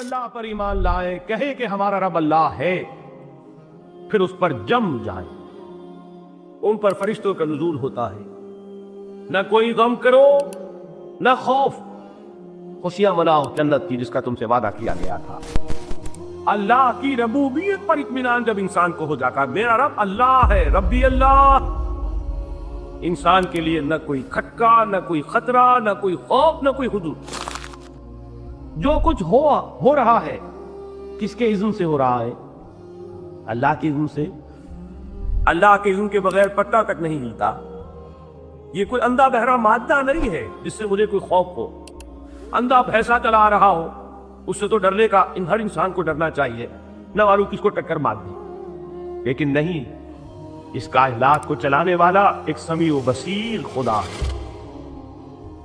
اللہ پر ایمان لائے، کہے کہ ہمارا رب اللہ ہے، پھر اس پر جم جائیں، ان پر فرشتوں کا نزول ہوتا ہے، نہ کوئی غم کرو نہ خوف، خوشیاں مناؤ جنت کی جس کا تم سے وعدہ کیا گیا تھا۔ اللہ کی ربوبیت پر اطمینان جب انسان کو ہو جاتا، میرا رب اللہ ہے، ربی اللہ، انسان کے لیے نہ کوئی کھٹکا، نہ کوئی خطرہ، نہ کوئی خوف، نہ کوئی حدود۔ جو کچھ ہو رہا ہے کس کے اذن سے ہو رہا ہے؟ اللہ کے اذن سے۔ اللہ کے اذن کے بغیر پتہ تک نہیں ہلتا۔ یہ کوئی اندھا بہرا مادہ نہیں ہے جس سے مجھے کوئی خوف ہو۔ اندھا بھینسا چلا رہا ہو اس سے تو ڈرنے کا ہر انسان کو ڈرنا چاہیے، نہ معلوم کس کو ٹکر مار دے، لیکن نہیں، اس کائنات کو چلانے والا ایک سمیع و بصیر خدا ہے،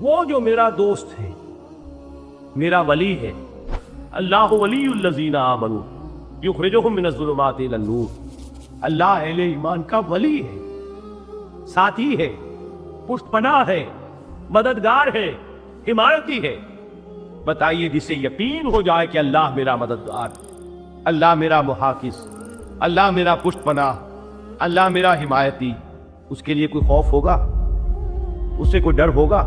وہ جو میرا دوست ہے، میرا ولی ہے۔ اللہ ولی الذین آمنوا یخرجہم من الظلمات الی النور۔ اللہ اہل ایمان کا ولی ہے، ساتھی ہے، پشت پناہ ہے، مددگار ہے، حمایتی ہے۔ بتائیے جسے یقین ہو جائے کہ اللہ میرا مددگار، اللہ میرا محافظ، اللہ میرا پشت پناہ، اللہ میرا حمایتی، اس کے لیے کوئی خوف ہوگا؟ اس سے کوئی ڈر ہوگا؟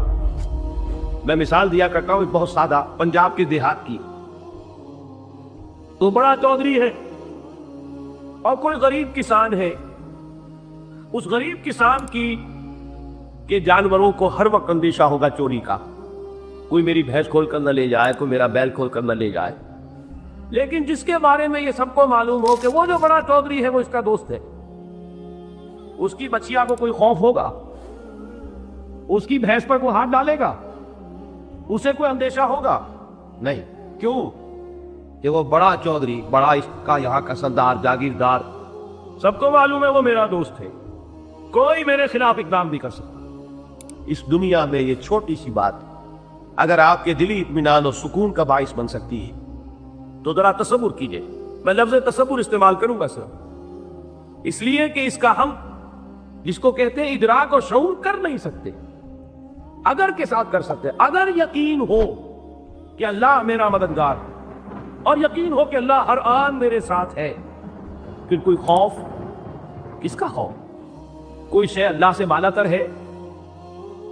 میں مثال دیا کرتا ہوں ایک بہت سادہ، پنجاب کے دیہات کی۔ تو بڑا چودھری ہے اور کوئی غریب کسان ہے۔ اس غریب کسان کی کہ جانوروں کو ہر وقت اندیشہ ہوگا چوری کا، کوئی میری بھینس کھول کر نہ لے جائے، کوئی میرا بیل کھول کر نہ لے جائے۔ لیکن جس کے بارے میں یہ سب کو معلوم ہو کہ وہ جو بڑا چودھری ہے وہ اس کا دوست ہے، اس کی بچیا کو کوئی خوف ہوگا؟ اس کی بھینس پر کوئی ہاتھ ڈالے گا؟ اسے کوئی اندیشہ ہوگا؟ نہیں۔ کیوں؟ کہ وہ بڑا چودھری، بڑا اس کا یہاں کا سردار، جاگیردار، سب کو معلوم ہے وہ میرا دوست ہے، کوئی میرے خلاف اقدام نہیں کر سکتا۔ اس دنیا میں یہ چھوٹی سی بات اگر آپ کے دلی اطمینان اور سکون کا باعث بن سکتی ہے تو ذرا تصور کیجئے۔ میں لفظ تصور استعمال کروں گا صرف اس لیے کہ اس کا ہم جس کو کہتے ہیں ادراک اور شعور کر نہیں سکتے، اگر کے ساتھ کر سکتے۔ اگر یقین ہو کہ اللہ میرا مددگار اور یقین ہو کہ اللہ ہر آن میرے ساتھ ہے، پھر کوئی خوف؟ کس کا خوف؟ کوئی شے اللہ سے بالا تر ہے؟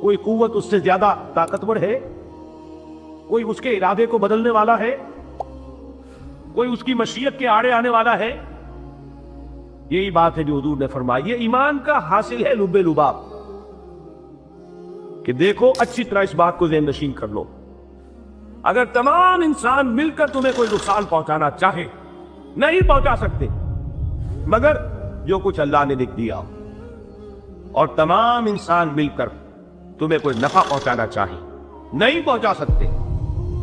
کوئی قوت اس سے زیادہ طاقتور ہے؟ کوئی اس کے ارادے کو بدلنے والا ہے؟ کوئی اس کی مشیت کے آڑے آنے والا ہے؟ یہی بات ہے جو حضور نے فرمائی، یہ ایمان کا حاصل ہے لب لباب، کہ دیکھو اچھی طرح اس بات کو ذہن نشین کر لو، اگر تمام انسان مل کر تمہیں کوئی نقصان پہنچانا چاہے نہیں پہنچا سکتے، مگر جو کچھ اللہ نے لکھ دیا، اور تمام انسان مل کر تمہیں کوئی نفع پہنچانا چاہے نہیں پہنچا سکتے،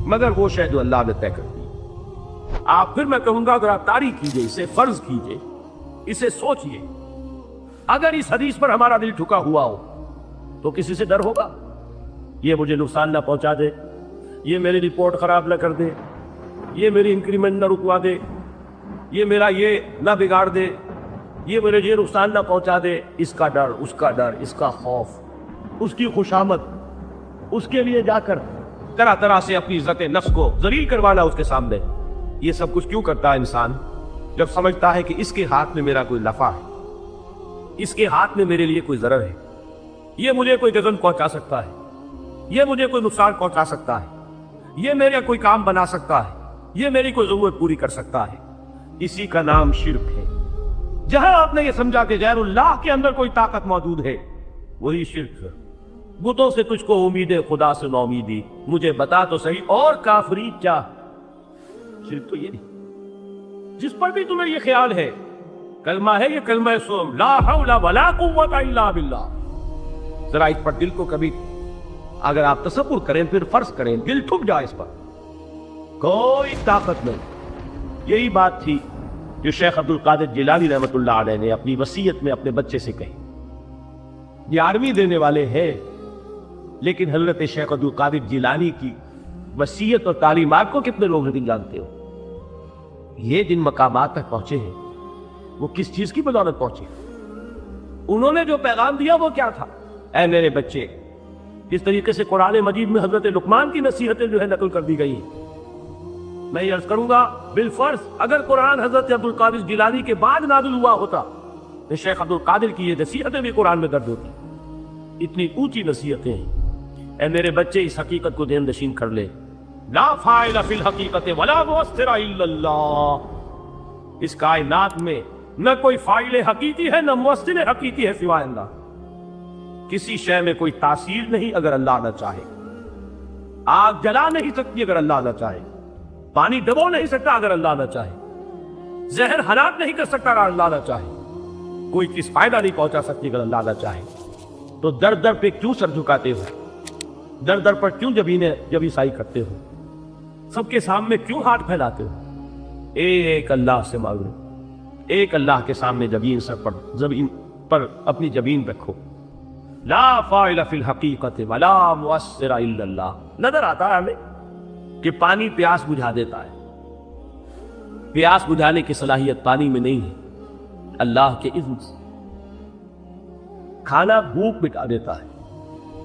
مگر وہ شے جو اللہ نے طے کر دی۔ آپ پھر میں کہوں گا ذرا طاری کیجئے، اسے فرض کیجئے، اسے سوچئے، اگر اس حدیث پر ہمارا دل ٹھکا ہوا ہو تو کسی سے ڈر ہوگا؟ یہ مجھے نقصان نہ پہنچا دے، یہ میری رپورٹ خراب نہ کر دے، یہ میری انکریمنٹ نہ رکوا دے، یہ میرا یہ نہ بگاڑ دے، یہ میرے یہ نقصان نہ پہنچا دے۔ اس کا ڈر، اس کا ڈر، اس کا خوف، اس کی خوشامد، اس کے لیے جا کر طرح طرح سے اپنی عزت نفس کو ذلیل کروانا اس کے سامنے۔ یہ سب کچھ کیوں کرتا ہے انسان؟ جب سمجھتا ہے کہ اس کے ہاتھ میں میرا کوئی نفع ہے، اس کے ہاتھ میں میرے لیے کوئی ضرر ہے، یہ مجھے کوئی جزن پہنچا سکتا ہے، یہ مجھے کوئی نقصان پہنچا سکتا ہے، یہ میرا کوئی کام بنا سکتا ہے، یہ میری کوئی ضرورت پوری کر سکتا ہے، اسی کا نام شرک ہے۔ جہاں آپ نے یہ سمجھا کہ غیر اللہ کے اندر کوئی طاقت موجود ہے، وہی شرک ہے۔ بتوں سے تجھ کو امید ہے، خدا سے نومیدی، مجھے بتا تو صحیح اور کافری کیا؟ شرک تو یہ نہیں۔ جس پر بھی تمہیں یہ خیال ہے کلمہ ہے، یہ کلمہ سوم لا حول ولا قوت الا باللہ، ذرا اس پر دل کو کبھی اگر آپ تصور کریں، پھر فرض کریں، دل ٹھک جائے اس پر، کوئی طاقت نہیں۔ یہی بات تھی جو شیخ عبد القادر جیلانی رحمۃ اللہ علیہ نے اپنی وصیت میں اپنے بچے سے کہی۔ 11ویں دینے والے ہیں، لیکن حضرت شیخ عبد القادر جیلانی کی وصیت اور تعلیمات کو کتنے لوگ نہیں جانتے ہو؟ یہ جن مقامات تک پہنچے ہیں وہ کس چیز کی بدولت پہنچے؟ انہوں نے جو پیغام دیا وہ کیا تھا؟ اے میرے بچے، جس طریقے سے قرآن مجید میں حضرت لقمان کی نصیحتیں جو ہے نقل کر دی گئی ہیں، میں یہ عرض کروں گا بالفرض اگر قرآن حضرت عبد القادر جیلانی کے بعد نازل ہوا ہوتا تو شیخ عبد القادر کی یہ نصیحتیں بھی قرآن میں درج ہوتی. اتنی اونچی نصیحتیں ہیں. اے میرے بچے اس حقیقت کو ذہن نشین کر لے, لا فاعل فی الحقیقت ولا مؤثر الا اللہ. اس کائنات میں نہ کوئی فاعل حقیقی ہے نہ مؤثر حقیقی ہے سوائے اللہ. کسی شے میں کوئی تاثیر نہیں اگر اللہ نہ چاہے. آگ جلا نہیں سکتی اگر اللہ نہ چاہے. پانی ڈبو نہیں سکتا اگر اللہ نہ چاہے. زہر ہلاک نہیں کر سکتا اگر اللہ نہ چاہے. کوئی چیز فائدہ نہیں پہنچا سکتی اگر اللہ نہ چاہے. تو در در پہ کیوں سر جھکاتے ہو؟ در در پر کیوں جبیں سائی کرتے ہو؟ سب کے سامنے کیوں ہاتھ پھیلاتے ہو؟ ایک اللہ سے مانگو, ایک اللہ کے سامنے زمین پر اپنی جبین رکھو. لا فاعل فی الحقیقت ولا مؤثر الا اللہ. نظر آتا ہے ہمیں کہ پانی پیاس بجھا دیتا ہے. پیاس بجھانے کی صلاحیت پانی میں نہیں ہے, اللہ کے اذن سے. کھانا بھوک مٹا دیتا ہے.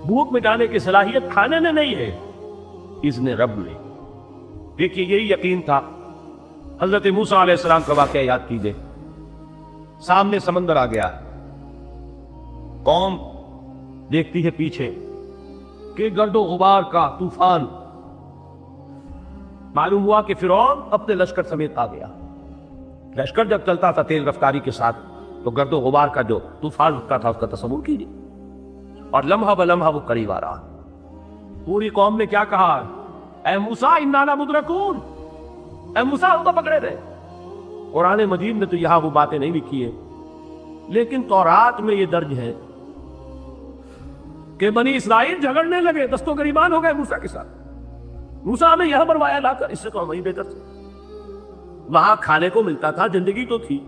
بھوک مٹانے کی صلاحیت کھانے میں نہیں ہے, اذن رب میں. دیکھیے یہی یقین تھا. حضرت موسیٰ علیہ السلام کا واقعہ یاد کیجئے. سامنے سمندر آ گیا, قوم دیکھتی ہے پیچھے کہ گرد و غبار کا طوفان. معلوم ہوا کہ فرعون اپنے لشکر سمیت آ گیا. لشکر جب چلتا تھا تیز رفتاری کے ساتھ تو گرد و غبار کا جو طوفان اٹھتا تھا اس کا تصور کیجیے. اور لمحہ بلمحہ وہ قریب آ رہا. پوری قوم نے کیا کہا؟ اے موسیٰ انا لمدرکون, اے موسیٰ ہم تو پکڑے رہے. قرآن مجید میں تو یہاں وہ باتیں نہیں لکھی ہیں, لیکن تورات میں یہ درج ہے کہ بنی اسرائیل جھگڑنے لگے, دست و گریبان ہو گئے موسیٰ کے ساتھ. موسیٰ ہمیں یہاں بروایا لا کر, اس سے تو ہم وہیں بہتر تھے. وہاں کھانے کو ملتا تھا, زندگی تو تھی,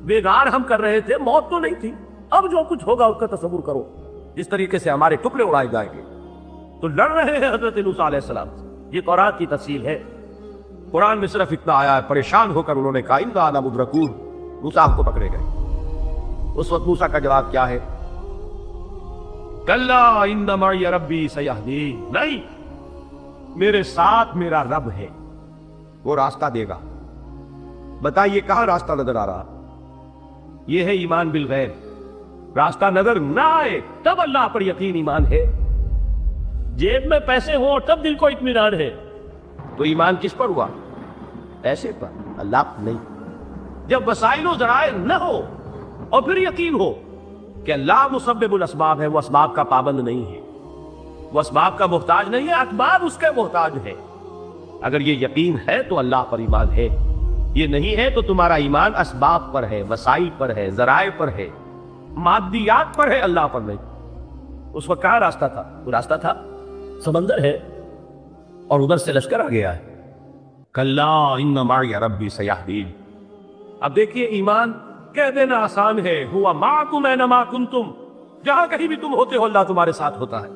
بیگار ہم کر رہے تھے, موت تو نہیں تھی. اب جو کچھ ہوگا اس کا تصور کرو, جس طریقے سے ہمارے ٹکڑے اڑائے جائیں گے. تو لڑ رہے ہیں حضرت موسیٰ علیہ السلام سے. یہ تورات کی تفصیل ہے. قرآن میں صرف اتنا آیا ہے, پریشان ہو کر انہوں نے کہا انا لمدرکون, موسیٰ کو پکڑے گئے. اس وقت موسیٰ کا جواب کیا ہے؟ کلا ان معی ربی سیہدین. نہیں, میرے ساتھ میرا رب ہے, وہ راستہ دے گا. بتائیے کہاں راستہ نظر آ رہا؟ یہ ہے ایمان بالغیب. راستہ نظر نہ آئے تب اللہ پر یقین ایمان ہے. جیب میں پیسے ہوں تب دل کو اطمینان ہے. تو ایمان کس پر ہوا؟ پیسے پر, اللہ پر نہیں. جب وسائل و ذرائع نہ ہو اور پھر یقین ہو کہ اللہ مسبب الاسباب ہے, وہ اسباب کا پابند نہیں ہے, وہ اسباب کا محتاج نہیں ہے, اسباب اس کے محتاج ہے. اگر یہ یقین ہے تو اللہ پر ایمان ہے. یہ نہیں ہے تو تمہارا ایمان اسباب پر ہے, وسائل پر ہے, ذرائع پر ہے, مادیات پر ہے, اللہ پر نہیں. اس وقت کہاں راستہ تھا؟ وہ راستہ تھا سمندر ہے اور ادھر سے لشکر آ گیا ہے. کلا ان معی ربی سیہدین. اب دیکھیے ایمان کہہ دینا آسان ہے, ہوا معکم اینما کنتم, جہاں کہیں بھی تم ہوتے ہو اللہ تمہارے ساتھ ہوتا ہے.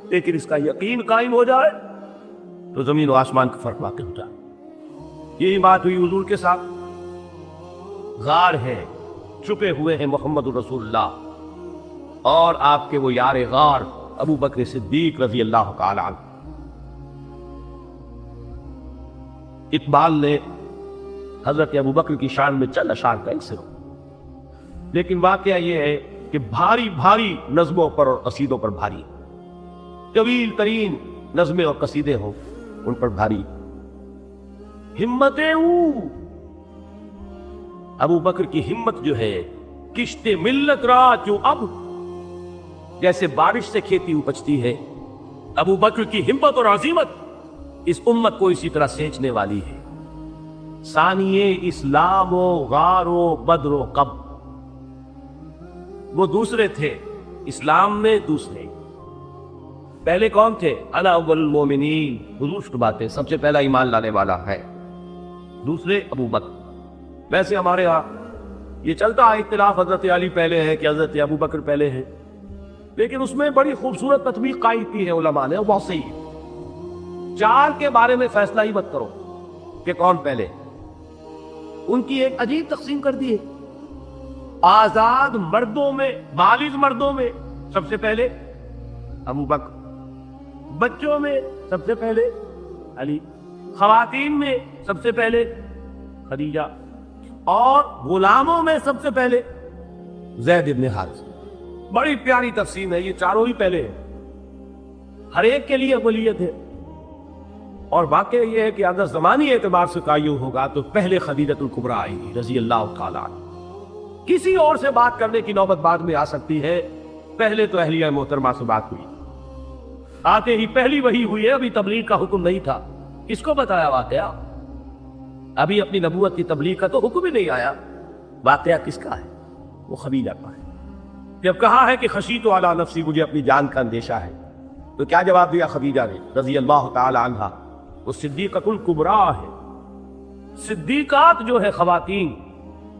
لیکن اس کا یقین قائم ہو جائے تو زمین و آسمان کا فرق واقع ہوتا ہے. یہی بات ہوئی حضور کے ساتھ. غار ہے, چھپے ہوئے ہیں محمد رسول اللہ اور آپ کے وہ یار غار ابو بکر صدیق رضی اللہ تعالی عنہ. اقبال نے حضرت ابو بکر کی شان میں چند اشعار کا ایک سرو. لیکن واقعہ یہ ہے کہ بھاری بھاری نظموں پر اور قصیدوں پر بھاری, طویل ترین نظمیں اور قصیدے ہوں ان پر بھاری. ہمتیں ابو بکر کی ہمت جو ہے, کشت ملت را جو اب جیسے بارش سے کھیتی اپجتی ہے, ابو بکر کی ہمت اور عزیمت اس امت کو اسی طرح سینچنے والی ہے. ثانیے اسلام و غار و بدر و قب, وہ دوسرے تھے اسلام میں دوسرے. پہلے کون تھے؟ انا اول المومنین, حضور فرماتے سب سے پہلا ایمان لانے والا ہے. دوسرے ابو بکر. ویسے ہمارے ہاں یہ چلتا ہے اختلاف, حضرت علی پہلے ہے کہ حضرت ابو بکر پہلے ہے, لیکن اس میں بڑی خوبصورت تطبیق قائم کی ہے علماء نے, بہت صحیح ہے. چار کے بارے میں فیصلہ ہی مت کرو کہ کون پہلے. ان کی ایک عجیب تقسیم کر دی ہے. آزاد مردوں میں, بالغ مردوں میں سب سے پہلے ابو بکر, بچوں میں سب سے پہلے علی, خواتین میں سب سے پہلے خدیجہ، اور غلاموں میں سب سے پہلے زید ابن حارثہ۔ بڑی پیاری تقسیم ہے، یہ چاروں ہی پہلے ہیں، ہر ایک کے لیے ولیت ہے۔ اور واقعہ یہ ہے کہ اگر زمانی اعتبار سے تعین ہوگا تو پہلے خدیجہ الکبریٰ آئے گی رضی اللہ تعالیٰ عنہ۔ کسی اور سے بات کرنے کی نوبت بعد میں آ سکتی ہے، پہلے تو اہلیہ محترمہ سے بات ہوئی، آتے ہی پہلی وحی ہوئی ہے، ابھی تبلیغ کا حکم نہیں تھا۔ کس کو بتایا واقعہ؟ ابھی اپنی نبوت کی تبلیغ کا تو حکم ہی نہیں آیا۔ واقعہ کس کا ہے؟ وہ خدیجہ کا ہے۔ جب کہا ہے کہ خشیت علی نفسی، مجھے اپنی جان کا اندیشہ ہے، تو کیا جواب دیا خدیجہ نے رضی اللہ تعالی عنہا؟ وہ صدیقۃ الکبریٰ ہے۔ صدیقات جو ہے خواتین،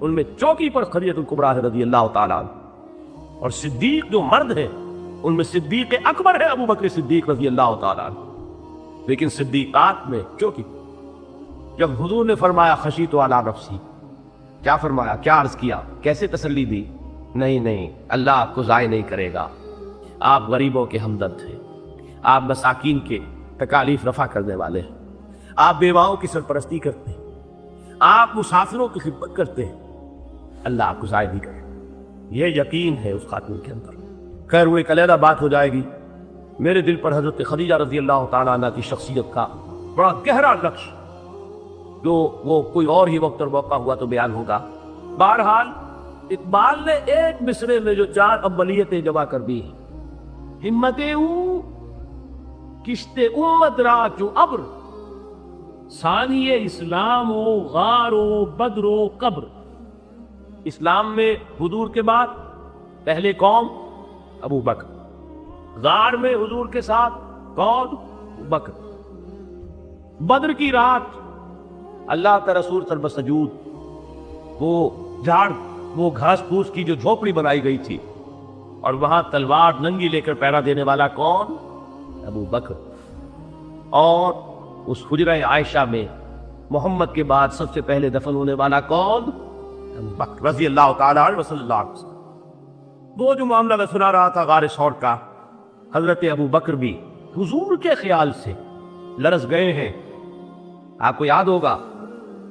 ان میں چوکی پر خدیجہ الکبریٰ ہے رضی اللہ تعالی عنہ، اور صدیق جو مرد ہیں ان میں صدیق اکبر ہے ابو بکر صدیق رضی اللہ تعالی عنہ، لیکن صدیقات میں چوکی۔ جب حضور نے فرمایا خشیت علی نفسی، کیا فرمایا؟ کیا عرض کیا؟ کیسے تسلی دی؟ نہیں، اللہ آپ کو ضائع نہیں کرے گا، آپ غریبوں کے ہمدرد ہیں، آپ مساکین کے تکالیف رفع کرنے والے ہیں، آپ بیواؤں کی سرپرستی کرتے ہیں، آپ مسافروں کی خدمت کرتے ہیں، اللہ آپ کو ضائع نہیں کرے گا۔ یہ یقین ہے اس خاتون کے اندر۔ خیر، وہ ایک علیحدہ بات ہو جائے گی۔ میرے دل پر حضرت خدیجہ رضی اللہ تعالیٰ عنہ کی شخصیت کا بڑا گہرا نقش، جو وہ کوئی اور ہی وقت اور موقع ہوا تو بیان ہوگا۔ بہرحال اقبال نے ایک مصرے میں جو 4 اولیتیں جمع کر دی ہیں، ہمتیں او کشت امت را جو ابر، ثانی اسلام و غار و بدر و قبر۔ اسلام میں حضور کے بعد پہلے قوم ابو بکر، غار میں حضور کے ساتھ کون؟ ابو بکر، بدر کی رات اللہ کا رسول سر بسجود، وہ جھاڑ، وہ گھاس پھوس کی جو جھوپڑی بنائی گئی تھی، اور وہاں تلوار ننگی لے کر پہرا دینے والا کون؟ ابو بکر۔ اور اس حجرہ عائشہ میں محمد کے بعد سب سے پہلے دفن ہونے والا کون؟ ابو بکر رضی اللہ تعالیٰ عنہ صلی اللہ علیہ وسلم۔ وہ جو معاملہ میں سنا رہا تھا غار ثور کا، حضرت ابو بکر بھی حضور کے خیال سے لرز گئے ہیں۔ آپ کو یاد ہوگا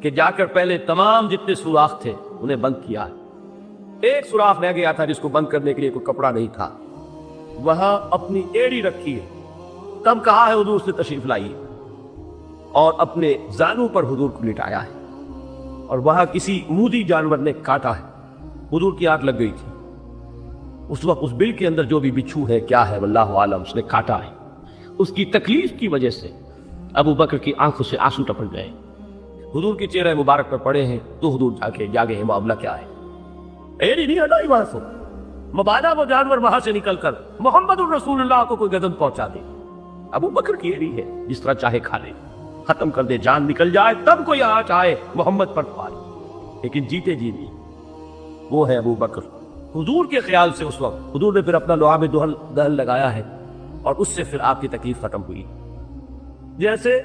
کہ جا کر پہلے تمام جتنے سوراخ تھے انہیں بند کیا ہے۔ ایک سوراخ رہ گیا تھا جس کو بند کرنے کے لیے کوئی کپڑا نہیں تھا، وہاں اپنی ایڑی رکھی ہے، تب کہا ہے حضور سے تشریف لائیے، اور اپنے زانوں پر حضور کو لٹایا ہے، اور وہاں کسی مودی جانور نے کاٹا ہے، حضور کی آنکھ لگ گئی تھی۔ اس وقت اس بل کے اندر جو بھی بچھو ہے کیا ہے واللہ عالم، اس نے کاٹا ہے۔ اس کی تکلیف کی وجہ سے ابو بکر کی آنکھوں سے آنسو ٹپک گئے، حضور کی چہرہ مبارک پر پڑے ہیں، تو حضور جاگے ہیں، معاملہ کیا ہے؟ ایڑی نہیں ہٹائی وہاں سے، مبادا وہ جانور وہاں سے نکل کر محمد الرسول اللہ کو کوئی گدن پہنچا دے۔ ابو بکر کی ایڑی ہے، جس طرح چاہے کھا لے، ختم کر دے، جان نکل جائے تب کوئی آ چاہے محمد پر پھاڑے، لیکن جیتے جی نہیں۔ وہ ہے ابو بکر حضور کے خیال سے۔ اس وقت حضور نے پھر اپنا لعاب دہن لگایا ہے، اور اس سے پھر آپ کی تکلیف ختم ہوئی۔ جیسے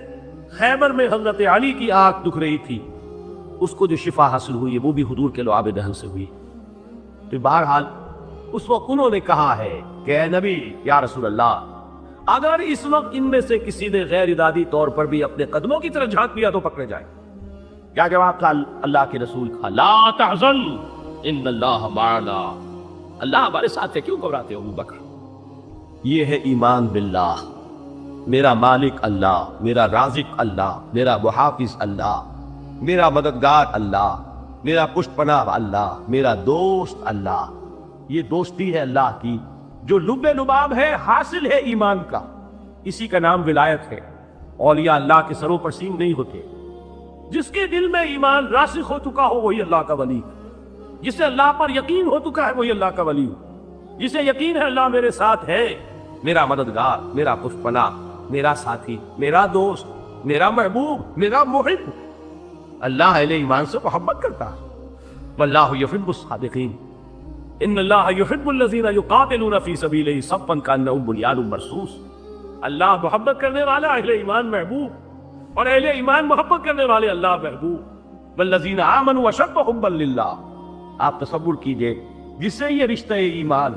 خیبر میں حضرت علی کی آنکھ دکھ رہی تھی، اس کو جو شفا حاصل ہوئی ہے وہ بھی حضور کے لعاب دہن سے ہوئی۔ تو بہرحال اس وقت انہوں نے کہا ہے کہ اے نبی یا رسول اللہ، اگر اس وقت ان میں سے کسی نے غیر ارادی طور پر بھی اپنے قدموں کی طرف جھانک لیا تو پکڑے جائیں۔ کیا جواب تھا اللہ کے رسول کا؟ لا تحزن ان اللہ معنا، اللہ ہمارے ساتھ ہے، کیوں گھبراتے ہو ابو بکر؟ یہ ہے ایمان باللہ، میرا مالک اللہ، میرا رازق اللہ، میرا محافظ اللہ، میرا مددگار اللہ، میرا پشت پناہ اللہ، میرا دوست اللہ۔ یہ دوستی ہے اللہ کی جو لب لباب ہے، حاصل ہے ایمان کا، اسی کا نام ولایت ہے۔ اولیاء اللہ کے سروں پر سیم نہیں ہوتے، جس کے دل میں ایمان راسخ ہو چکا ہو وہی اللہ کا ولی، جسے اللہ پر یقین ہو چکا ہے وہی اللہ کا ولی، جسے یقین ہے اللہ میرے ساتھ ہے، میرا مددگار، میرا پشت پناہ، میرا ساتھی، میرا دوست، میرا محبوب، میرا محب۔ اللہ اہل ایمان سے محبت کرتا ہے۔ واللہ یحب الصادقین، ان اللہ یحب الذین یقاتلون فی سبیلہ صفا کانہم بنیان مرصوص۔ اللہ محبت کرنے والا، اہل ایمان محبوب، اور اہل ایمان محبت کرنے والے اللہ محبوب۔ والذین آمنوا اشد حبا للہ۔ آپ تصور کیجئے جس سے یہ رشتہ ایمان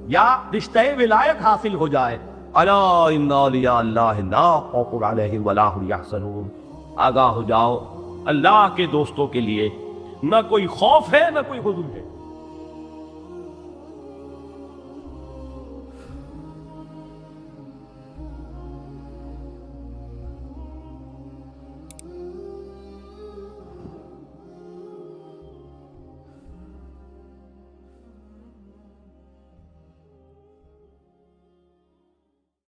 یا رشتہ ولایت حاصل ہو جائے، الا ان اولیاء اللہ لا خوف علیہم ولا هم یحزنون، آگاہ ہو جاؤ، اللہ کے دوستوں کے لیے نہ کوئی خوف ہے نہ کوئی حزن ہے۔